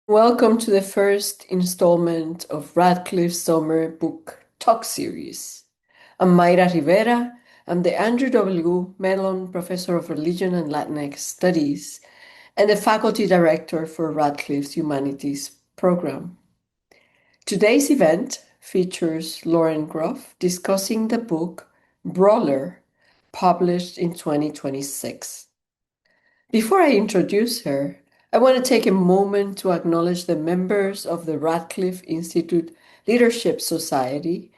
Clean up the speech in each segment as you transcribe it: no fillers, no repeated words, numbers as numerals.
Welcome to the first installment of Radcliffe's Summer Book Talk series. I'm Mayra Rivera. I'm the Andrew W. Mellon Professor of Religion and Latinx Studies and the Faculty Director for Radcliffe's Humanities Program. Today's event features Lauren Groff discussing the book Brawler, published in 2026. Before I introduce her, I want to take a moment to acknowledge the members of the Radcliffe Institute Leadership Society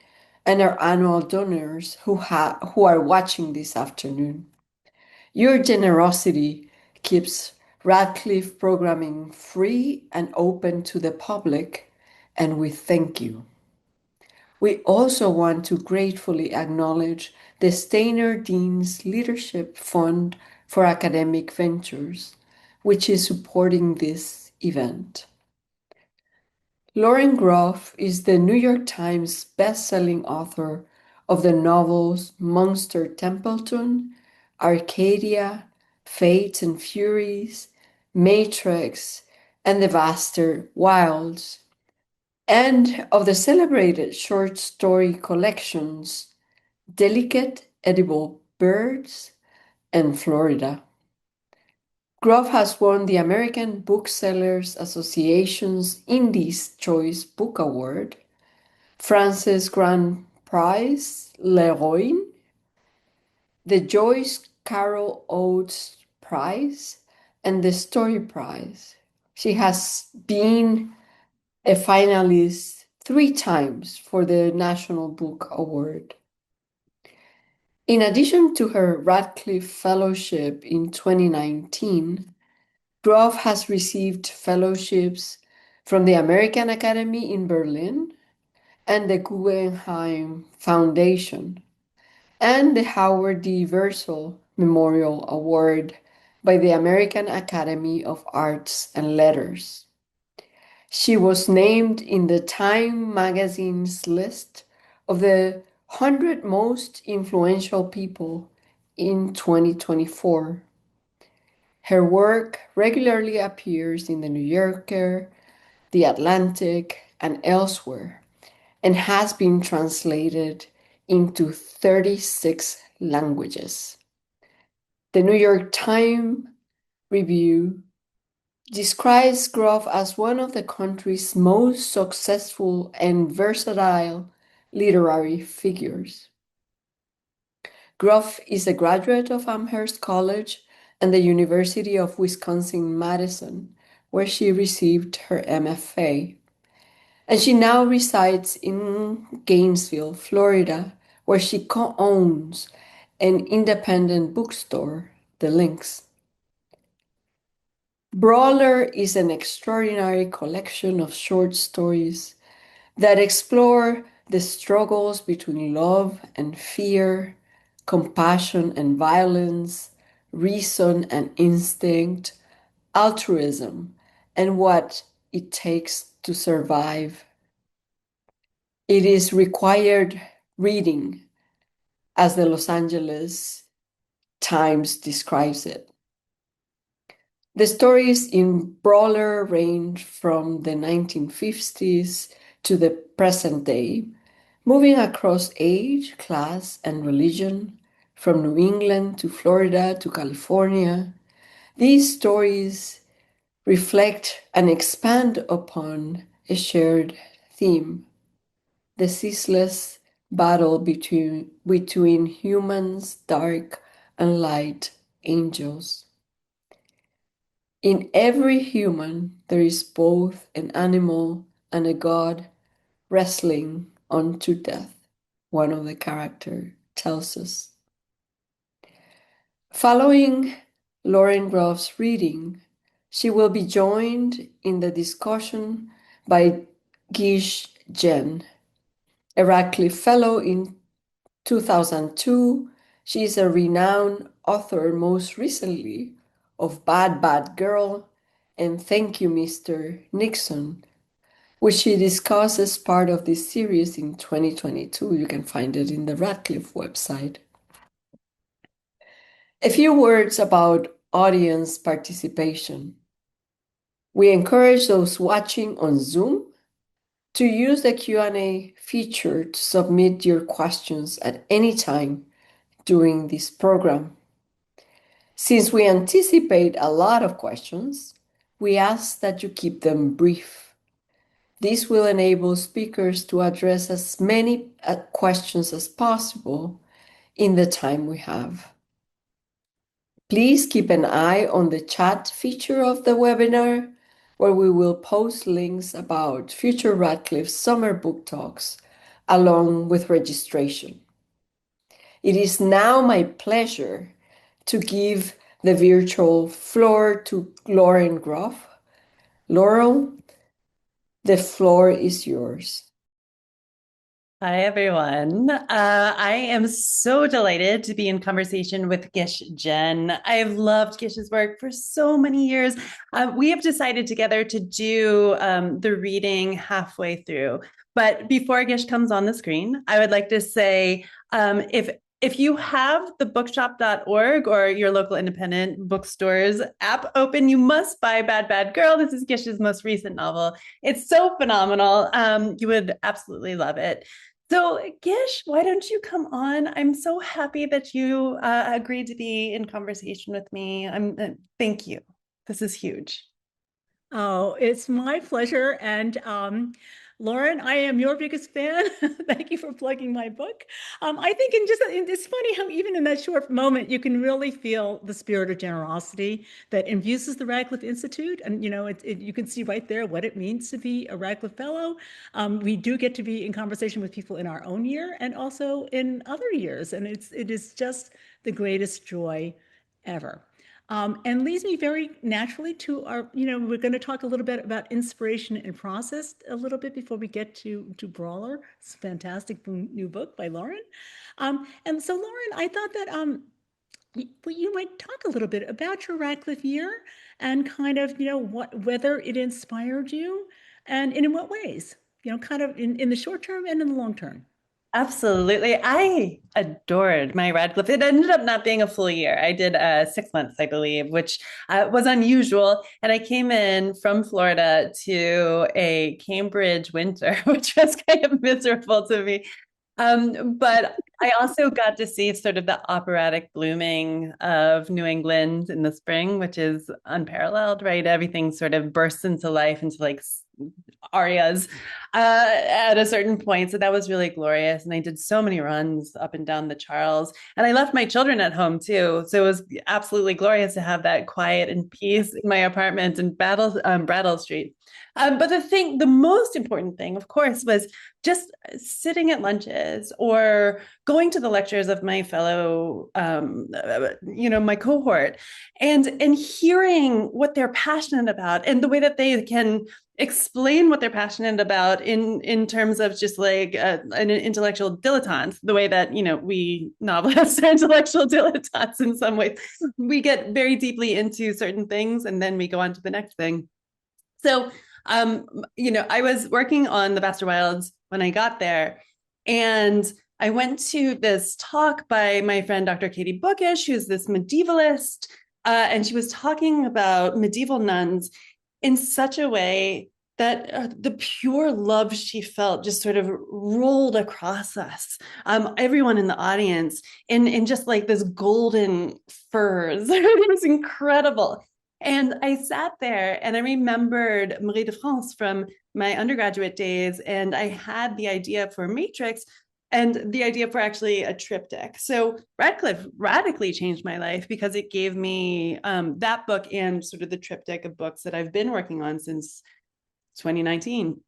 and our annual donors who are watching this afternoon. Your generosity keeps Radcliffe programming free and open to the public, and we thank you. We also want to gratefully acknowledge the Steiner Dean's Leadership Fund for Academic Ventures, which is supporting this event. Lauren Groff is the New York Times best-selling author of the novels Monsters of Templeton, Arcadia, Fates and Furies, Matrix, and the Vaster Wilds, and of the celebrated short story collections Delicate Edible Birds and Florida. Groff has won the American Booksellers Association's Indies Choice Book Award, France's Grand Prix L'Héroïne, the Joyce Carol Oates Prize, and the Story Prize. She has been a finalist 3 times for the National Book Award. In addition to her Radcliffe Fellowship in 2019, Groff has received fellowships from the American Academy in Berlin and the Guggenheim Foundation and the Howard D. Vursell Memorial Award by the American Academy of Arts and Letters. She was named in the Time magazine's list of the 100 most influential people in 2024. Her work regularly appears in The New Yorker, The Atlantic, and elsewhere, and has been translated into 36 languages. The New York Times Review describes Groff as one of the country's most successful and versatile literary figures. Groff is a graduate of Amherst College and the University of Wisconsin-Madison, where she received her MFA. And she now resides in Gainesville, Florida, where she co-owns an independent bookstore, the Lynx. Brawler is an extraordinary collection of short stories that explore the struggles between love and fear, compassion and violence, reason and instinct, altruism, and what it takes to survive. It is required reading, as the Los Angeles Times describes it. The stories in Brawler range from the 1950s to the present day, moving across age, class, and religion, from New England to Florida to California. These stories reflect and expand upon a shared theme: the ceaseless battle between humans, dark and light angels. In every human, there is both an animal and a god wrestling unto death, one of the characters tells us. Following Lauren Groff's reading, she will be joined in the discussion by Gish Jen, a Radcliffe Fellow in 2002. She is a renowned author, most recently of Bad Bad Girl and Thank You, Mr. Nixon, which she discussed as part of this series in 2022. You can find it in the Radcliffe website. A few words about audience participation. We encourage those watching on Zoom to use the Q&A feature to submit your questions at any time during this program. Since we anticipate a lot of questions, we ask that you keep them brief. This will enable speakers to address as many questions as possible in the time we have. Please keep an eye on the chat feature of the webinar, where we will post links about future Radcliffe Summer Book Talks, along with registration. It is now my pleasure to give the virtual floor to Lauren Groff. Lauren, the floor is yours. Hi, everyone. I am so delighted to be in conversation with Gish Jen. I've loved Gish's work for so many years. We have decided together to do the reading halfway through. But before Gish comes on the screen, I would like to say if you have the bookshop.org or your local independent bookstores app open, you must buy Bad Bad Girl. This is Gish's most recent novel. It's so phenomenal. You would absolutely love it. So, Gish, why don't you come on? I'm so happy that you agreed to be in conversation with me. Thank you. This is huge. Oh, it's my pleasure. And Lauren, I am your biggest fan. Thank you for plugging my book. I think it's funny how even in that short moment, you can really feel the spirit of generosity that infuses the Radcliffe Institute. And, you can see right there what it means to be a Radcliffe Fellow. We do get to be in conversation with people in our own year and also in other years. And it is just the greatest joy ever. And leads me very naturally to our, we're going to talk a little bit about inspiration and process a little bit before we get to Brawler. It's a fantastic new book by Lauren. And so Lauren, I thought that you might talk a little bit about your Radcliffe year and kind of, whether it inspired you and in what ways, kind of in the short term and in the long term. Absolutely. I adored my Radcliffe. It ended up not being a full year. I did 6 months, I believe, which was unusual. And I came in from Florida to a Cambridge winter, which was kind of miserable to me. But I also got to see sort of the operatic blooming of New England in the spring, which is unparalleled, right? Everything sort of bursts into life into like arias at a certain point. So that was really glorious. And I did so many runs up and down the Charles. And I left my children at home too. So it was absolutely glorious to have that quiet and peace in my apartment in Brattle Street. But the most important thing, of course, was just sitting at lunches or going to the lectures of my fellow, my cohort, and hearing what they're passionate about and the way that they can explain what they're passionate about in terms of just like an intellectual dilettante, the way that we novelists are intellectual dilettantes in some ways. We get very deeply into certain things and then we go on to the next thing. So I was working on the Bastard Wilds when I got there, and I went to this talk by my friend Dr. Katie Bookish, who's this medievalist, and she was talking about medieval nuns in such a way that the pure love she felt just sort of rolled across us, everyone in the audience, in just like this golden furs. It was incredible. And I sat there and I remembered Marie de France from my undergraduate days, and I had the idea for Matrix and the idea for actually a triptych. So Radcliffe radically changed my life because it gave me that book and sort of the triptych of books that I've been working on since 2019.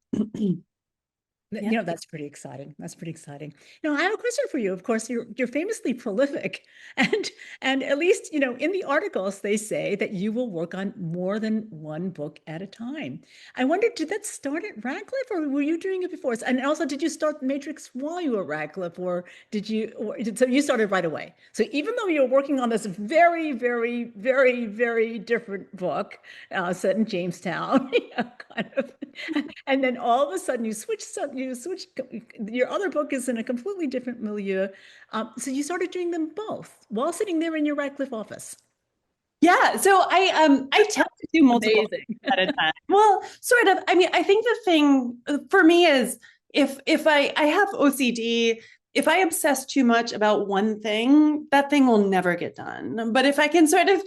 Yeah. That's pretty exciting. That's pretty exciting. Now, I have a question for you. Of course, you're famously prolific, and at least in the articles they say that you will work on more than one book at a time. I wonder, did that start at Radcliffe, or were you doing it before? And also, did you start Matrix while you were at Radcliffe, or so you started right away? So even though you were working on this very, very, very, very different book set in Jamestown, kind of, and then all of a sudden you switched. Your other book is in a completely different milieu. So you started doing them both while sitting there in your Radcliffe office. Yeah, so I tend to do multiple Amazing. at a time. Well, sort of. I mean, I think the thing for me is if I have OCD, if I obsess too much about one thing, that thing will never get done. But if I can sort of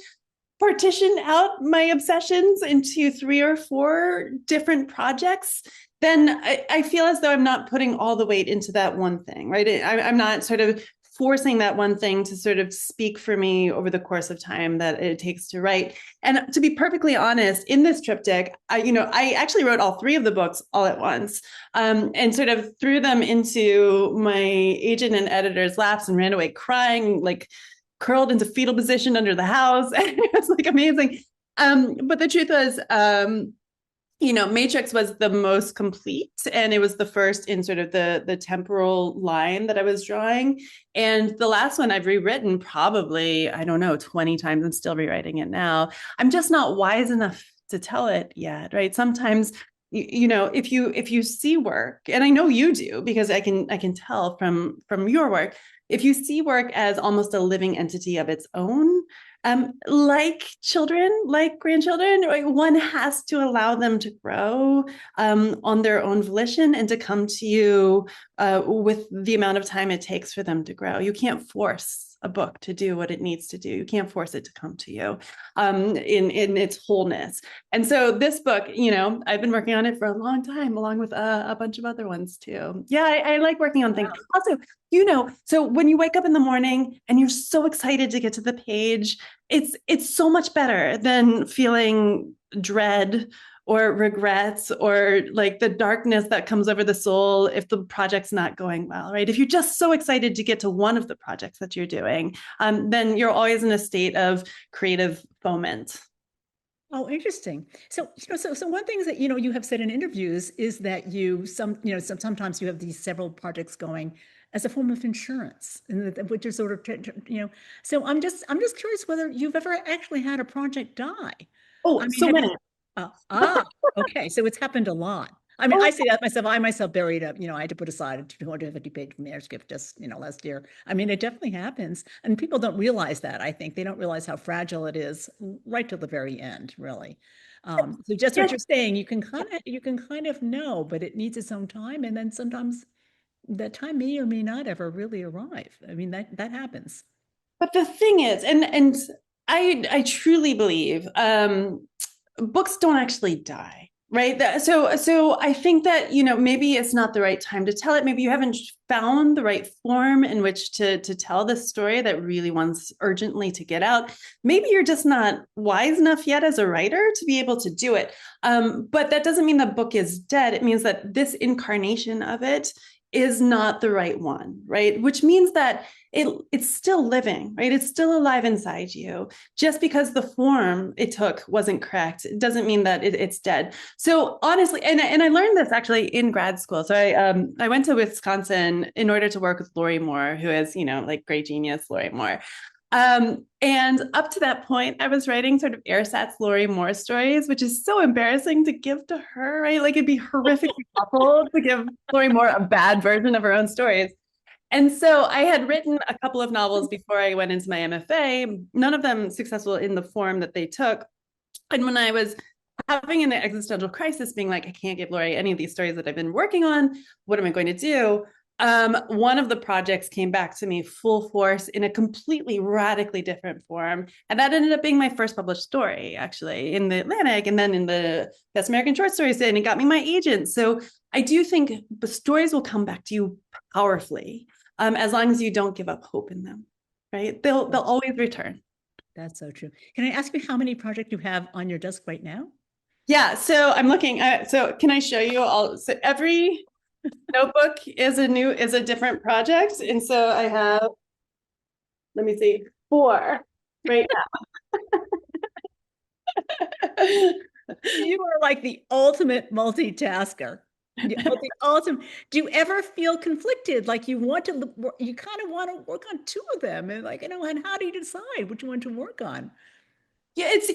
partition out my obsessions into 3 or 4 different projects, then I feel as though I'm not putting all the weight into that one thing, right? I'm not sort of forcing that one thing to sort of speak for me over the course of time that it takes to write. And to be perfectly honest, in this triptych, I actually wrote all 3 of the books all at once, and sort of threw them into my agent and editor's laps and ran away crying, like curled into fetal position under the house. It was like amazing. But the truth was, Matrix was the most complete, and it was the first in sort of the temporal line that I was drawing. And the last one I've rewritten probably, I don't know, 20 times. I'm still rewriting it now. I'm just not wise enough to tell it yet, right? Sometimes, if you see work, and I know you do because I can tell from your work, if you see work as almost a living entity of its own, like children, like grandchildren, right? One has to allow them to grow on their own volition and to come to you with the amount of time it takes for them to grow. You can't force a book to do what it needs to do. You can't force it to come to you in its wholeness. And so this book, I've been working on it for a long time, along with a bunch of other ones too. Yeah, I like working on things. Also, so when you wake up in the morning and you're so excited to get to the page, it's so much better than feeling dread or regrets or like the darkness that comes over the soul if the project's not going well, right? If you're just so excited to get to one of the projects that you're doing, then you're always in a state of creative foment. Oh, interesting. So one thing that, you have said in interviews is that sometimes you have these several projects going as a form of insurance, and which is sort of, so I'm just curious whether you've ever actually had a project die. Oh, I mean, so many. Okay. So it's happened a lot. I mean, I say that myself. I myself buried up, I had to put aside a 250-page manuscript just, last year. I mean, it definitely happens. And people don't realize that. I think they don't realize how fragile it is right till the very end, really. So just what you're saying, you can kind of know, but it needs its own time. And then sometimes that time may or may not ever really arrive. I mean, that happens. But the thing is, and I truly believe books don't actually die, right? So I think that, maybe it's not the right time to tell it. Maybe you haven't found the right form in which to tell this story that really wants urgently to get out. Maybe you're just not wise enough yet as a writer to be able to do it. But that doesn't mean the book is dead. It means that this incarnation of it is not the right one, right? Which means that it's still living, right? It's still alive inside you. Just because the form it took wasn't correct, it doesn't mean that it's dead. So honestly, and I learned this actually in grad school. So I went to Wisconsin in order to work with Lori Moore, who is, like great genius Lori Moore. And up to that point, I was writing sort of ersatz Lori Moore stories, which is so embarrassing to give to her, right? Like it'd be horrifically awful to give Lori Moore a bad version of her own stories. And so I had written a couple of novels before I went into my MFA, none of them successful in the form that they took. And when I was having an existential crisis, being like, I can't give Lori any of these stories that I've been working on, what am I going to do? One of the projects came back to me full force in a completely radically different form. And that ended up being my first published story, actually, in the Atlantic and then in the Best American Short Stories. And it got me my agent. So I do think the stories will come back to you powerfully, as long as you don't give up hope in them, right? They'll always return. That's so true. Can I ask you how many projects you have on your desk right now? Yeah, so I'm looking at, so can I show you all? So every notebook is a different project. And so I have, let me see, 4 right now. You are like the ultimate multitasker. The ultimate. Do you ever feel conflicted? Like you kind of want to work on 2 of them, and and how do you decide which one to work on? Yeah, it's,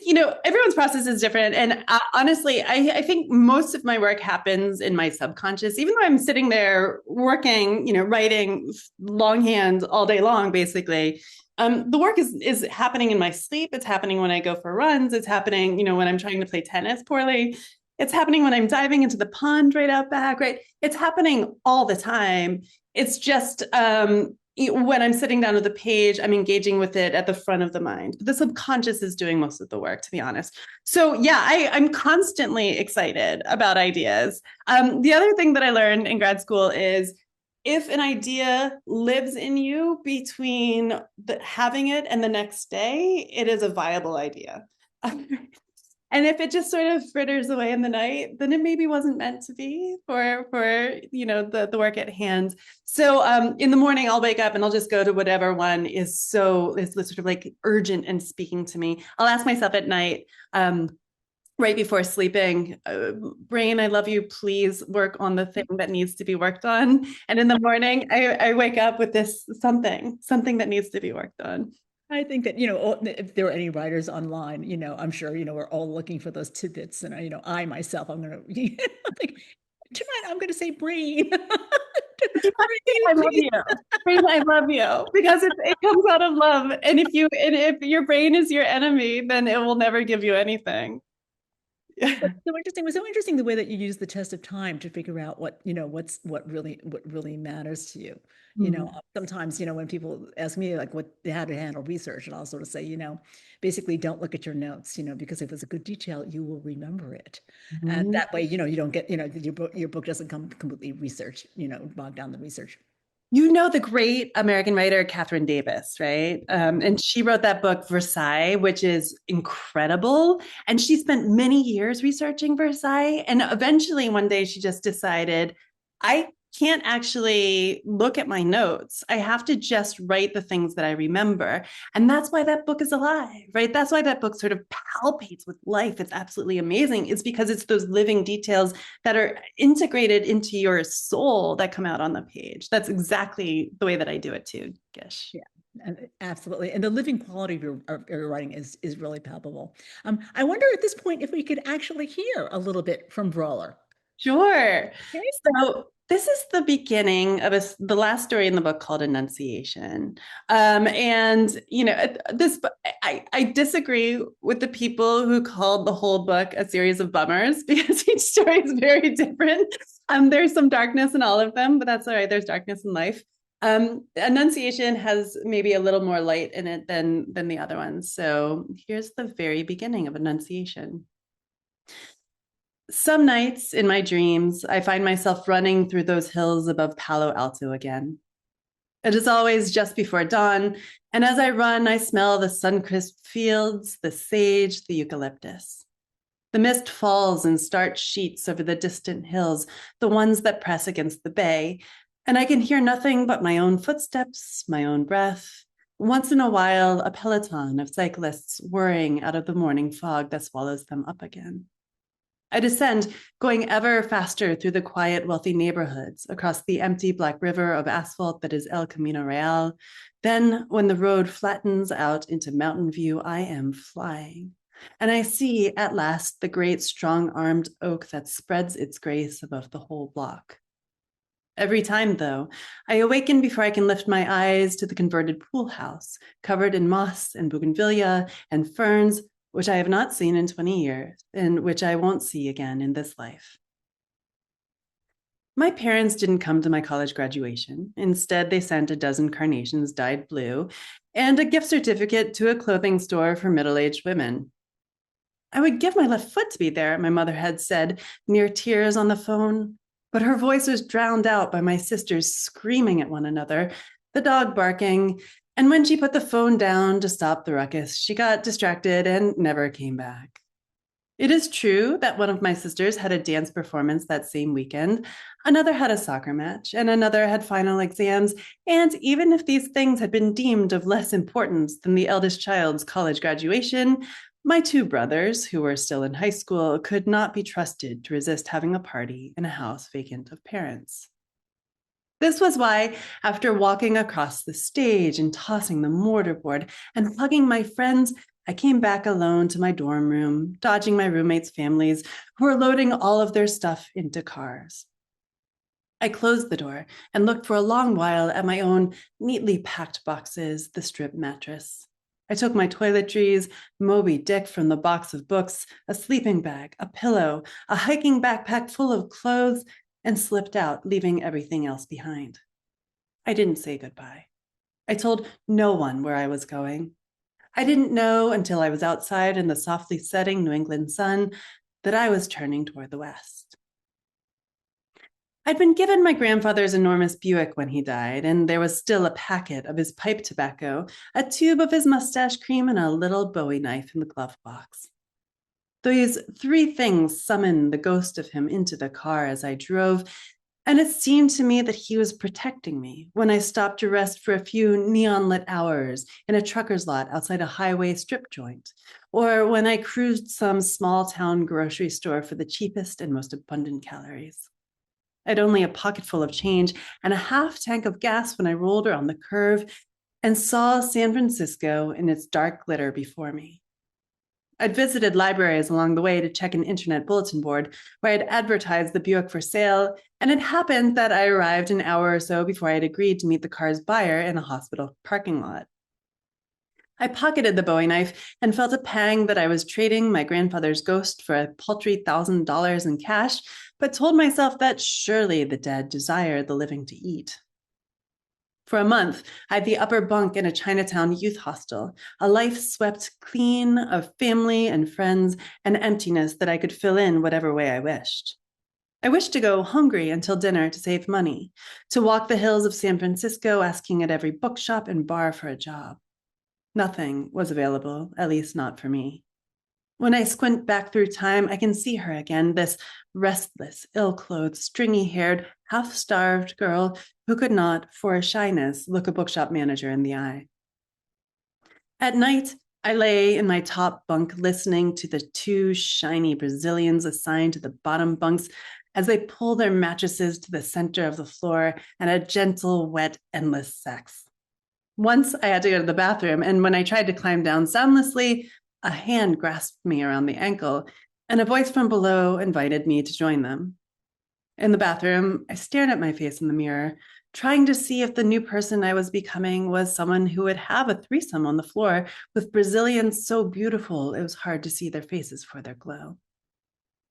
everyone's process is different. And honestly, I think most of my work happens in my subconscious, even though I'm sitting there working, writing longhand all day long, basically. The work is happening in my sleep. It's happening when I go for runs. It's happening, when I'm trying to play tennis poorly. It's happening when I'm diving into the pond right out back, right? It's happening all the time. It's just when I'm sitting down at the page, I'm engaging with it at the front of the mind. The subconscious is doing most of the work, to be honest. So yeah, I'm constantly excited about ideas. The other thing that I learned in grad school is if an idea lives in you between having it and the next day, it is a viable idea. And if it just sort of fritters away in the night, then it maybe wasn't meant to be for the work at hand. So in the morning, I'll wake up and I'll just go to whatever one is sort of like urgent and speaking to me. I'll ask myself at night, right before sleeping, brain, I love you, please work on the thing that needs to be worked on. And in the morning, I wake up with this something that needs to be worked on. I think that, if there are any writers online, I'm sure, we're all looking for those tidbits. And, I myself, I'm going to, tonight I'm going to say brain. I love you. Brain, I love you. Because it comes out of love. And if your brain is your enemy, then it will never give you anything. So interesting. It was so interesting the way that you use the test of time to figure out what really matters to you. Sometimes, when people ask me like how to handle research, and I'll sort of say, basically don't look at your notes, because if it's a good detail, you will remember it. And that way, you don't get, your book doesn't come completely bogged down the research. The great American writer, Catherine Davis, right? And she wrote that book, Versailles, which is incredible. And she spent many years researching Versailles. And eventually one day she just decided, I can't actually look at my notes. I have to just write the things that I remember. And that's why that book is alive, right? That's why that book sort of palpates with life. It's absolutely amazing. It's because it's those living details that are integrated into your soul that come out on the page. That's exactly the way that I do it too, Gish. Yeah. And absolutely. And the living quality of your writing is really palpable. I wonder at this point if we could actually hear a little bit from Brawler. Sure. Okay. So this is the beginning of the last story in the book called Annunciation. I disagree with the people who called the whole book a series of bummers because each story is very different. There's some darkness in all of them, but that's all right. There's darkness in life. Annunciation has maybe a little more light in it than the other ones. So here's the very beginning of Annunciation. Some nights in my dreams, I find myself running through those hills above Palo Alto again. It is always just before dawn, and as I run, I smell the sun-crisped fields, the sage, the eucalyptus. The mist falls in starch sheets over the distant hills, the ones that press against the bay, and I can hear nothing but my own footsteps, my own breath, once in a while, a peloton of cyclists whirring out of the morning fog that swallows them up again. I descend, going ever faster through the quiet, wealthy neighborhoods, across the empty black river of asphalt that is El Camino Real. Then, when the road flattens out into mountain view, I am flying. And I see, at last, the great, strong-armed oak that spreads its grace above the whole block. Every time, though, I awaken before I can lift my eyes to the converted pool house, covered in moss and bougainvillea and ferns, which I have not seen in 20 years, and which I won't see again in this life. My parents didn't come to my college graduation. Instead, they sent a dozen carnations dyed blue and a gift certificate to a clothing store for middle-aged women. I would give my left foot to be there, my mother had said, near tears on the phone, but her voice was drowned out by my sisters screaming at one another, the dog barking, and when she put the phone down to stop the ruckus, she got distracted and never came back. It is true that one of my sisters had a dance performance that same weekend, another had a soccer match, and another had final exams, and even if these things had been deemed of less importance than the eldest child's college graduation, my two brothers, who were still in high school, could not be trusted to resist having a party in a house vacant of parents. This was why, after walking across the stage and tossing the mortarboard and hugging my friends, I came back alone to my dorm room, dodging my roommates' families who were loading all of their stuff into cars. I closed the door and looked for a long while at my own neatly packed boxes, the strip mattress. I took my toiletries, Moby Dick from the box of books, a sleeping bag, a pillow, a hiking backpack full of clothes, and slipped out, leaving everything else behind. I didn't say goodbye. I told no one where I was going. I didn't know until I was outside in the softly setting New England sun that I was turning toward the west. I'd been given my grandfather's enormous Buick when he died, and there was still a packet of his pipe tobacco, a tube of his mustache cream, and a little Bowie knife in the glove box. These three things summoned the ghost of him into the car as I drove, and it seemed to me that he was protecting me when I stopped to rest for a few neon-lit hours in a trucker's lot outside a highway strip joint, or when I cruised some small-town grocery store for the cheapest and most abundant calories. I'd only a pocketful of change and a half tank of gas when I rolled around the curve and saw San Francisco in its dark glitter before me. I'd visited libraries along the way to check an internet bulletin board where I'd advertised the Buick for sale, and it happened that I arrived an hour or so before I had agreed to meet the car's buyer in a hospital parking lot. I pocketed the Bowie knife and felt a pang that I was trading my grandfather's ghost for a paltry $1,000 in cash, but told myself that surely the dead desired the living to eat. For a month, I had the upper bunk in a Chinatown youth hostel, a life swept clean of family and friends and emptiness that I could fill in whatever way I wished. I wished to go hungry until dinner to save money, to walk the hills of San Francisco asking at every bookshop and bar for a job. Nothing was available, at least not for me. When I squint back through time, I can see her again, this restless, ill-clothed, stringy-haired, half-starved girl who could not, for shyness, look a bookshop manager in the eye. At night, I lay in my top bunk listening to the two shiny Brazilians assigned to the bottom bunks as they pull their mattresses to the center of the floor and a gentle, wet, endless sex. Once I had to go to the bathroom, and when I tried to climb down soundlessly, a hand grasped me around the ankle, and a voice from below invited me to join them. In the bathroom, I stared at my face in the mirror, trying to see if the new person I was becoming was someone who would have a threesome on the floor with Brazilians so beautiful it was hard to see their faces for their glow.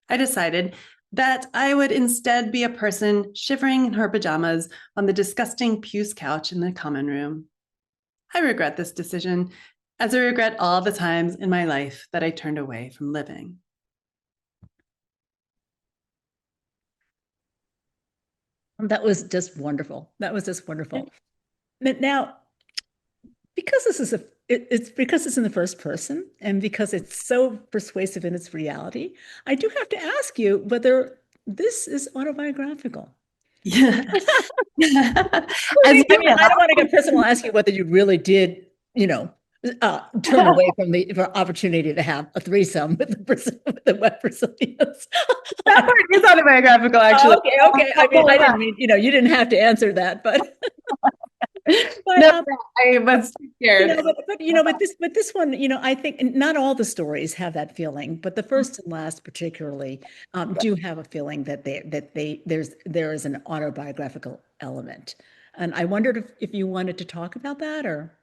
I decided that I would instead be a person shivering in her pajamas on the disgusting puce couch in the common room. I regret this decision, as I regret all the times in my life that I turned away from living. That was just wonderful. That was just wonderful. But now, because this is it's because it's in the first person and because it's so persuasive in its reality, I do have to ask you whether this is autobiographical. Yeah. I mean, I don't want to get personal. I'll ask you whether you really did, turn away from the opportunity to have a threesome with the wet Brazilians. That part is autobiographical, actually. Okay. I mean, I didn't mean, you didn't have to answer that, but. No, I was scared. But this one, I think not all the stories have that feeling, but the first and last particularly do have a feeling that there is an autobiographical element. And I wondered if you wanted to talk about that or.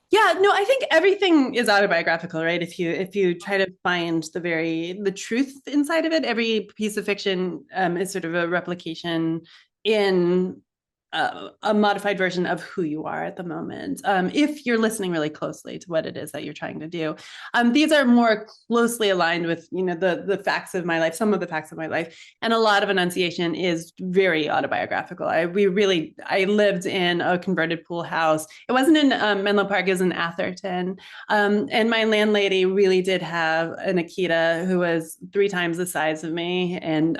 Yeah, no, I think everything is autobiographical, right? If you try to find the truth inside of it, every piece of fiction is sort of a replication in a modified version of who you are at the moment. If you're listening really closely to what it is that you're trying to do, these are more closely aligned with, the facts of my life, some of the facts of my life. And a lot of enunciation is very autobiographical. I lived in a converted pool house. It wasn't in Menlo Park, it was in Atherton. And my landlady really did have an Akita who was 3 times the size of me. And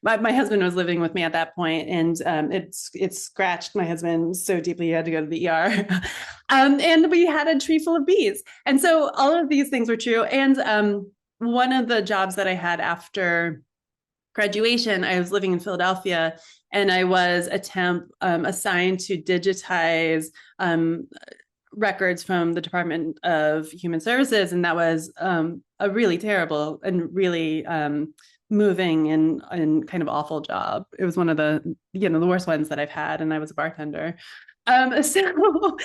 my husband was living with me at that point, and it's scratched my husband so deeply he had to go to the ER. And we had a tree full of bees. And so all of these things were true. And one of the jobs that I had after graduation, I was living in Philadelphia, and I was a temp assigned to digitize records from the Department of Human Services. And that was a really terrible and really moving and kind of awful job. It was one of the, the worst ones that I've had, and I was a bartender. So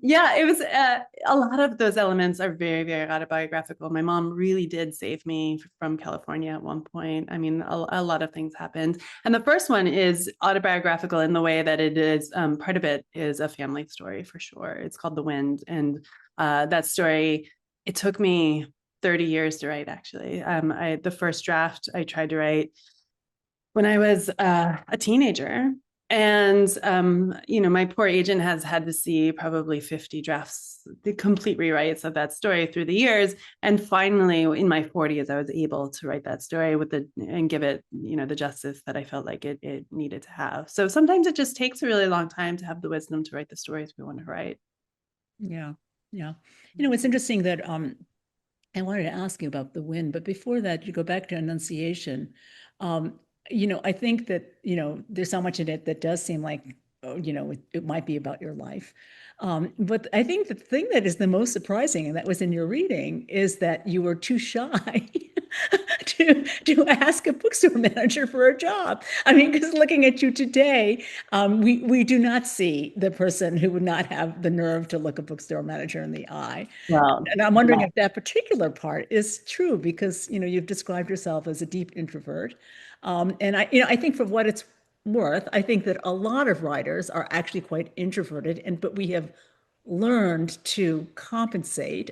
yeah, it was a lot of those elements are very, very autobiographical. My mom really did save me from California at one point. I mean, a lot of things happened. And the first one is autobiographical in the way that it is, part of it is a family story for sure. It's called The Wind. And that story, it took me 30 years to write, actually. The first draft I tried to write when I was a teenager. And, my poor agent has had to see probably 50 drafts, the complete rewrites of that story through the years. And finally, in my 40s, I was able to write that story and give it, the justice that I felt like it needed to have. So sometimes it just takes a really long time to have the wisdom to write the stories we want to write. Yeah. Yeah. It's interesting that I wanted to ask you about The Wind, but before that, you go back to Annunciation. I think that, there's so much in it that does seem like, it might be about your life. But I think the thing that is the most surprising, and that was in your reading, is that you were too shy to ask a bookstore manager for a job. I mean, because looking at you today, we do not see the person who would not have the nerve to look a bookstore manager in the eye. Well, And I'm wondering if that particular part is true, because you've described yourself as a deep introvert. And I think for what it's worth, I think that a lot of writers are actually quite introverted, but we have learned to compensate,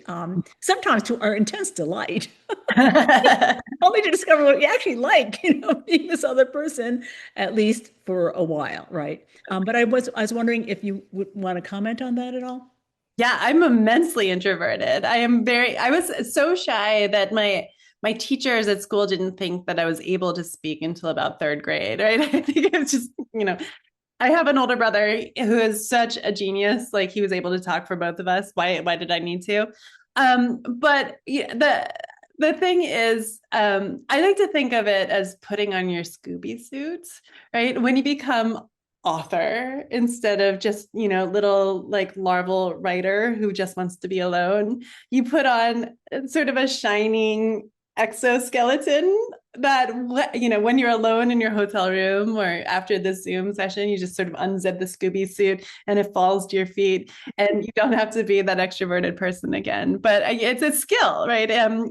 sometimes to our intense delight, only to discover what we actually like, being this other person, at least for a while, right? But I was wondering if you would want to comment on that at all. Yeah, I'm immensely introverted. I was so shy that my teachers at school didn't think that I was able to speak until about third grade, right? I think it was just, I have an older brother who is such a genius. Like, he was able to talk for both of us. Why did I need to? But yeah, the thing is, I like to think of it as putting on your Scooby suits, right? When you become author instead of just, little like larval writer who just wants to be alone, you put on sort of a shining exoskeleton that, when you're alone in your hotel room or after the Zoom session, you just sort of unzip the Scooby suit and it falls to your feet, and you don't have to be that extroverted person again. But it's a skill, right? And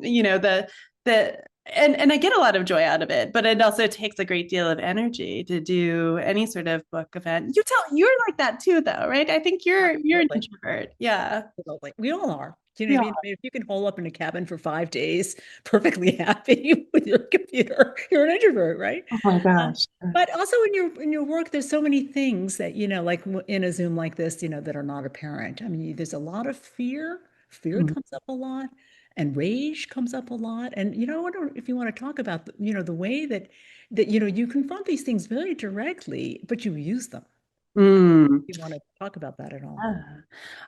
I get a lot of joy out of it, but it also takes a great deal of energy to do any sort of book event. You're like that too, though, right? I think you're an introvert. Yeah. Absolutely. We all are. Do you know Yeah. what I mean? If you can hole up in a cabin for 5 days, perfectly happy with your computer, you're an introvert, right? Oh my gosh. But also in your work, there's so many things that, like in a Zoom like this, that are not apparent. I mean, there's a lot of fear. Fear Mhm. comes up a lot, and rage comes up a lot. And, I wonder if you want to talk about, the way that you confront these things very directly, but you use them. Mm. You want to talk about that at all?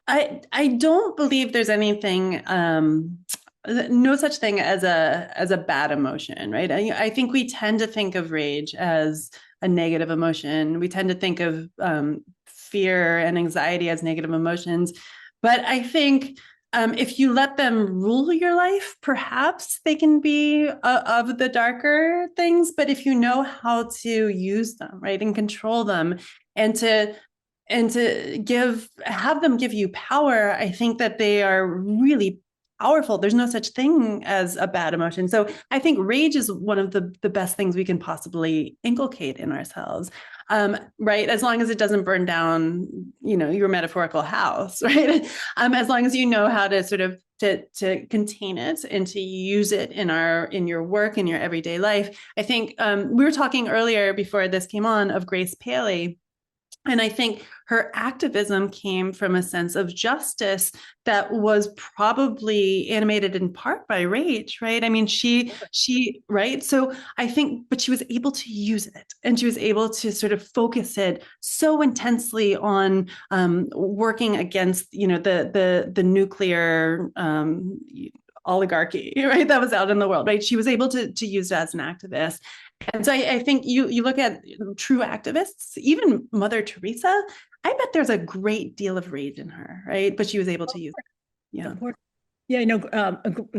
I don't believe there's anything, no such thing as a bad emotion, right? I think we tend to think of rage as a negative emotion. We tend to think of fear and anxiety as negative emotions, but I think if you let them rule your life, perhaps they can be of the darker things. But if you know how to use them, right, and control them, and to have them give you power, I think that they are really powerful. There's no such thing as a bad emotion. So I think rage is one of the best things we can possibly inculcate in ourselves. Right? As long as it doesn't burn down, your metaphorical house, right? As long as you know how to sort of to contain it and to use it in your work, in your everyday life. I think we were talking earlier before this came on of Grace Paley. And I think her activism came from a sense of justice that was probably animated in part by rage, right? I mean, she, right? So I think, but she was able to use it, and she was able to sort of focus it so intensely on working against, the nuclear oligarchy, right? That was out in the world, right? She was able to use it as an activist. And so I think you look at true activists, even Mother Teresa, I bet there's a great deal of rage in her, right? But she was able to use it. Yeah. Yeah,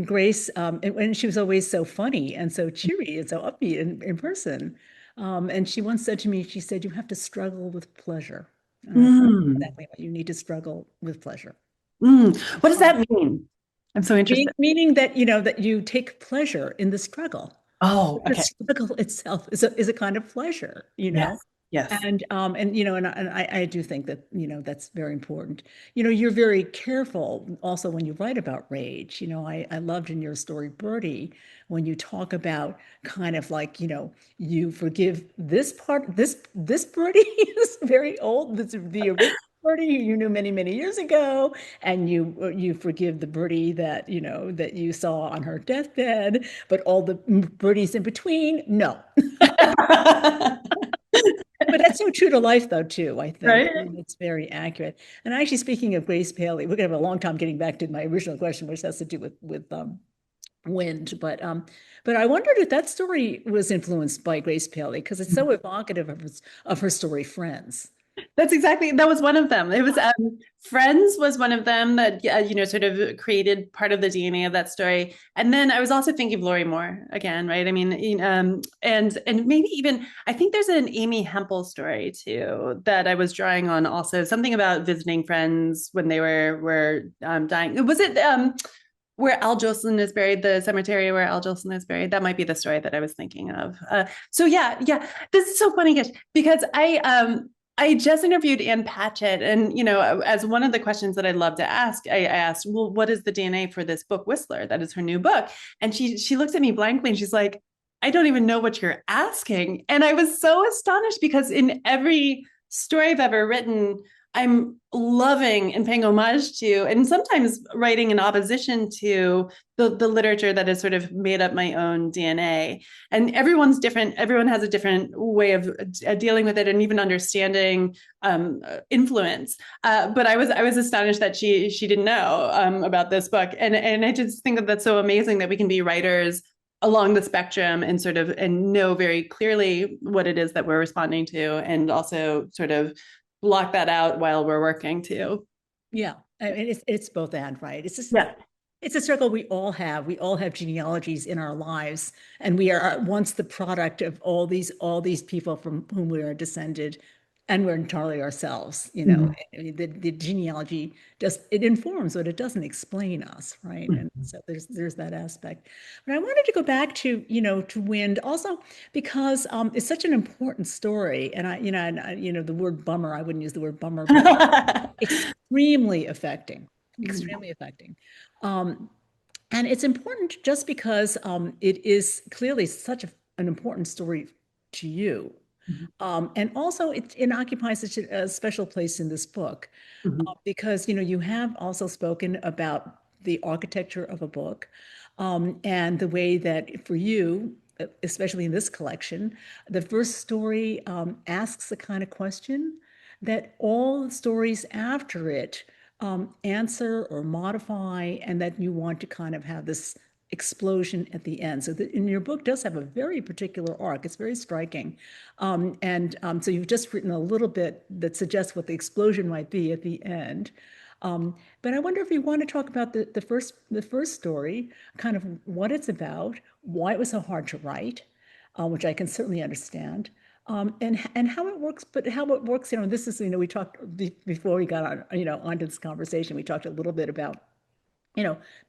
Grace, and she was always so funny and so cheery and so upbeat in person. And she once said to me, she said, "You have to struggle with pleasure." And that's Mm, exactly what you need to struggle with pleasure. what does that mean? I'm so interested. Meaning that, that you take pleasure in the struggle. Oh, The okay. struggle itself is a kind of pleasure, Yes. Yes. and I do think that, that's very important. You're very careful also when you write about rage. I loved in your story, Birdie, when you talk about kind of like, you forgive this part, this Birdie is very old. This is the original Birdie you knew many, many years ago, and you forgive the Birdie that you saw on her deathbed, but all the birdies in between, no. But that's so true to life, though, too, I think. Right? I mean, it's very accurate. And actually, speaking of Grace Paley, we're going to have a long time getting back to my original question, which has to do with wind. But I wondered if that story was influenced by Grace Paley, because it's so evocative of her story, Friends. That was one of them. It was Friends was one of them that sort of created part of the DNA of that story. And then I was also thinking of Laurie Moore again, right? I mean, and maybe even I think there's an Amy Hempel story too that I was drawing on also, something about visiting friends when they were dying. Was it where Al Jolson is buried, the cemetery where Al Jolson is buried? That might be the story that I was thinking of. So yeah, this is so funny, because I just interviewed Ann Patchett, and as one of the questions that I'd love to ask, I asked, well, what is the DNA for this book, Whistler? That is her new book. And she looks at me blankly and she's like, I don't even know what you're asking. And I was so astonished, because in every story I've ever written, I'm loving and paying homage to, and sometimes writing in opposition to the literature that has sort of made up my own DNA. And everyone's different. Everyone has a different way of dealing with it and even understanding influence. But I was astonished that she didn't know about this book. And I just think that that's so amazing that we can be writers along the spectrum and sort of and know very clearly what it is that we're responding to, and also sort of block that out while we're working too. Yeah, I mean, it's both and, right? It's just Yeah. it's a struggle we all have. We all have genealogies in our lives, and we are once the product of all these people from whom we are descended, and we're entirely ourselves. Mhm. I mean, the genealogy just it informs, but it doesn't explain us, right? And so there's that aspect. But I wanted to go back to to Wind also, because it's such an important story, and the word bummer, I wouldn't use the word bummer, but extremely affecting, extremely affecting. Um, and it's important just because it is clearly such an important story to you. And also it occupies such a special place in this book, because, you have also spoken about the architecture of a book, and the way that for you, especially in this collection, the first story asks the kind of question that all the stories after it answer or modify, and that you want to kind of have this explosion at the end. So in your book does have a very particular arc. It's very striking. So you've just written a little bit that suggests what the explosion might be at the end. But I wonder if you want to talk about the first story, kind of what it's about, why it was so hard to write, which I can certainly understand, and how it works. But how it works, this is, we talked before we got on, onto this conversation. We talked a little bit about,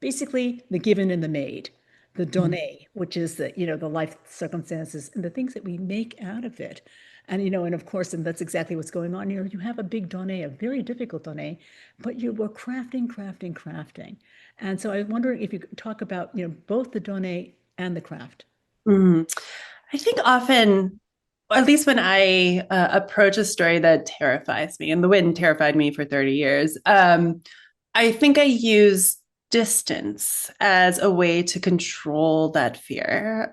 basically the given and the made, the donné, which is the life circumstances and the things that we make out of it. And of course, and that's exactly what's going on here. You have a big donné, a very difficult donné, but you were crafting, crafting, crafting. And so I was wondering if you could talk about, both the donné and the craft. I think often, at least when I approach a story that terrifies me, and The Wind terrified me for 30 years, I think I use distance as a way to control that fear.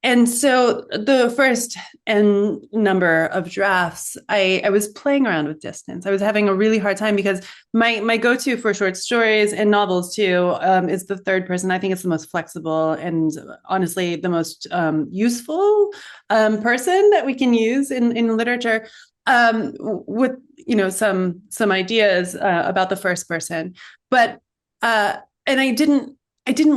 And so the first number of drafts, I was playing around with distance. I was having a really hard time, because my go-to for short stories and novels too is the third person. I think it's the most flexible and honestly the most useful person that we can use in literature, with some ideas about the first person. But and I didn't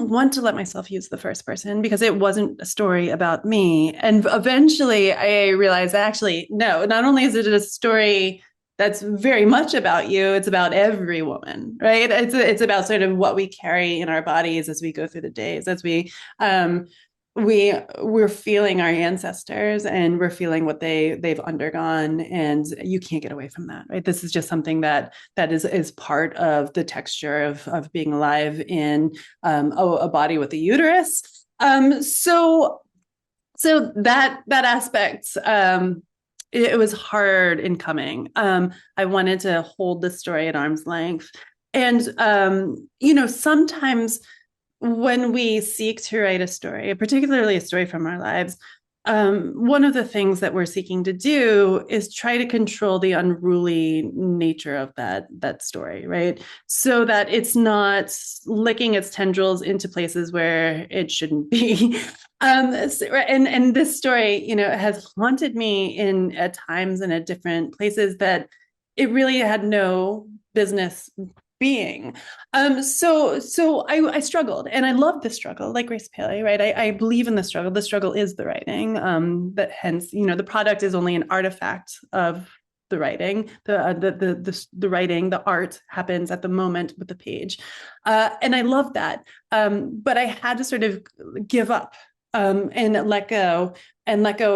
want to let myself use the first person because it wasn't a story about me. And eventually I realized that actually, no, not only is it a story that's very much about you, it's about every woman, right? It's about sort of what we carry in our bodies as we go through the days, as um we're feeling our ancestors and we're feeling what they've undergone, and you can't get away from that, right? This is just something that is part of the texture of being alive in a body with a uterus. So that aspect, it was hard in coming. I wanted to hold the story at arm's length, and sometimes when we seek to write a story, particularly a story from our lives, one of the things that we're seeking to do is try to control the unruly nature of that story, right? So that it's not licking its tendrils into places where it shouldn't be. And this story, has haunted me at times and at different places that it really had no business being. So I struggled, and I love the struggle, like Grace Paley, right? I believe in the struggle. The struggle is the writing. But hence, the product is only an artifact of the writing. The writing, the art happens at the moment with the page, and I love that. But I had to sort of give up and let go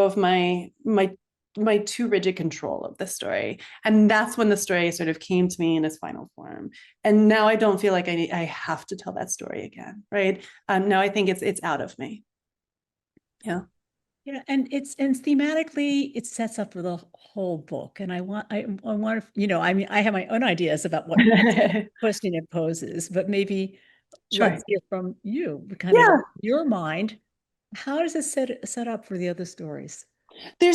of my too rigid control of the story. And that's when the story sort of came to me in its final form. And now I don't feel like I have to tell that story again, right? Now I think it's out of me. Yeah. Yeah, and thematically it sets up for the whole book. And I want I have my own ideas about what question it poses, but maybe Sure. let's hear from you, kind of your mind. How does it set up for the other stories? They're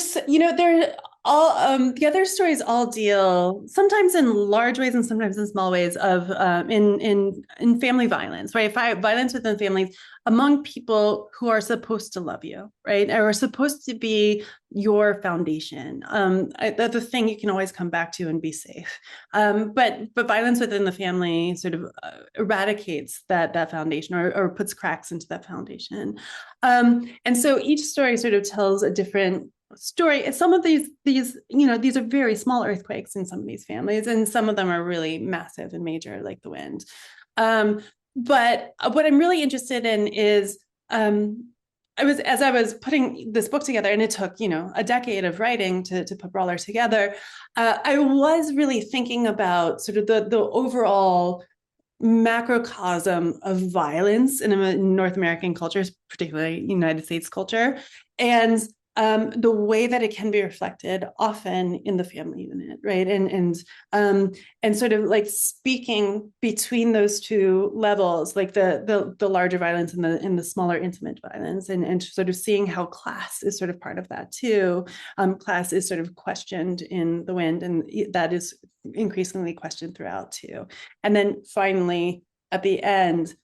all the other stories all deal sometimes in large ways and sometimes in small ways of in family violence, right? Violence within families among people who are supposed to love you, right? Or are supposed to be your foundation. The thing you can always come back to and be safe. But violence within the family sort of eradicates that foundation or puts cracks into that foundation. And so each story sort of tells a different story. Some of these are very small earthquakes in some of these families, and some of them are really massive and major, like the wind. But what I'm really interested in is as I was putting this book together, and it took a decade of writing to put Brawler together. I was really thinking about sort of the overall macrocosm of violence in North American cultures, particularly United States culture, and the way that it can be reflected often in the family unit, right? And sort of like speaking between those two levels, like the larger violence and the smaller intimate violence, and sort of seeing how class is sort of part of that too. Class is sort of questioned in The Wind, and that is increasingly questioned throughout too. And then finally, at the end,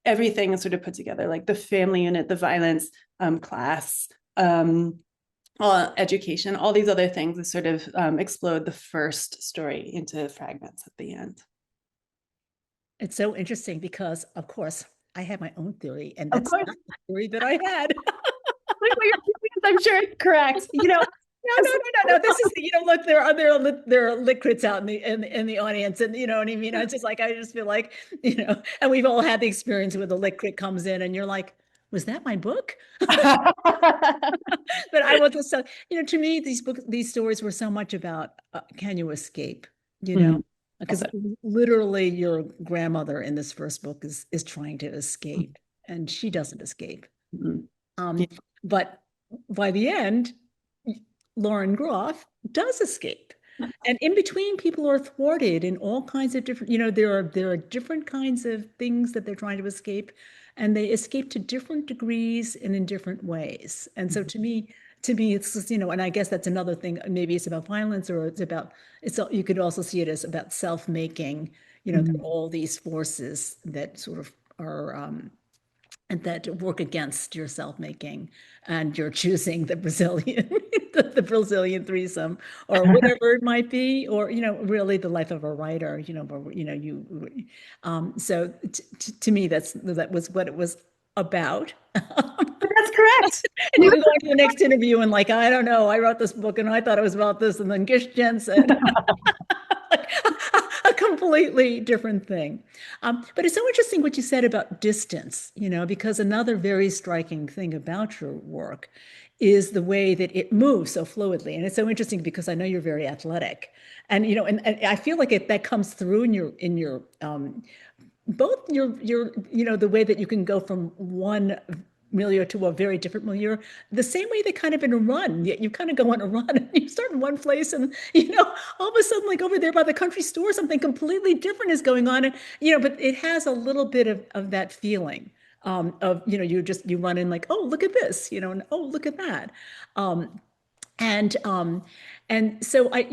everything is sort of put together, like the family unit, the violence, class, education, all these other things that sort of explode the first story into fragments at the end. It's so interesting because, of course, I have my own theory, and that's not the theory that I had. I'm sure it's correct. No. This is look, there are lit crits out in the audience, and you know what I mean. It's just like I just feel like and we've all had the experience where the lit crit comes in, and you're like, was that my book? But I will just say, to me, these stories were so much about can you escape? Because literally your grandmother in this first book is trying to escape, and she doesn't escape. But by the end, Lauren Groff does escape. And in between, people are thwarted in all kinds of different, there are different kinds of things that they're trying to escape, and they escape to different degrees and in different ways. And so to me, it's just, and I guess that's another thing. Maybe it's about violence, or you could also see it as about self-making, all these forces that sort of are and that work against your self-making, and you're choosing the Brazilian, the Brazilian threesome, or whatever it might be, or, really the life of a writer, where, so to me, that was what it was about. That's correct. And you can go into the next interview and like, I don't know, I wrote this book and I thought it was about this, and then Gish Jen said a completely different thing. But it's so interesting what you said about distance, because another very striking thing about your work is the way that it moves so fluidly. And it's so interesting because I know you're very athletic, and and I feel like that comes through in your both your the way that you can go from one milieu to a very different milieu, the same way they kind of in a run. You kind of go on a run and you start in one place, and all of a sudden, like over there by the country store, something completely different is going on. And but it has a little bit of that feeling of you run in like, oh, look at this, and oh, look at that. And so I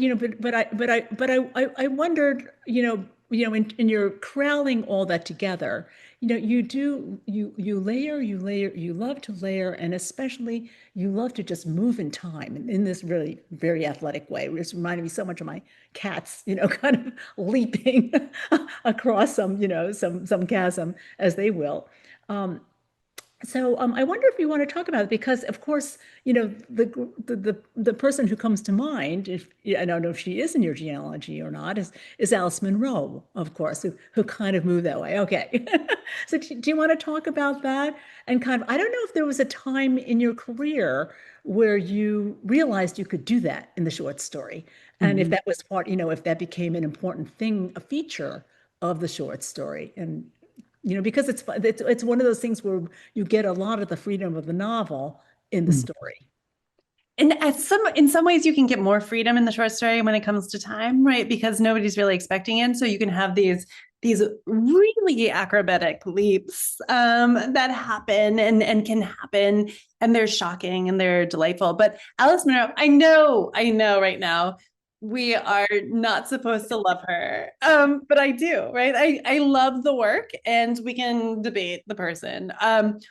wondered, in your corralling all that together, you layer, you love to layer, and especially you love to just move in time in this really very athletic way, which reminded me so much of my cats, kind of leaping across some chasm as they will. So I wonder if you want to talk about it, because of course, the person who comes to mind, if I don't know if she is in your genealogy or not, is Alice Munro, of course, who kind of moved that way. Okay. So do you want to talk about that? And kind of, I don't know if there was a time in your career where you realized you could do that in the short story. And if that was part, if that became an important thing, a feature of the short story. And because it's one of those things where you get a lot of the freedom of the novel in the story. And in some ways, you can get more freedom in the short story when it comes to time, right? Because nobody's really expecting it, so you can have these really acrobatic leaps that happen and can happen, and they're shocking and they're delightful. But Alice Munro, I know right now, we are not supposed to love her, but I do, right? I love the work, and we can debate the person,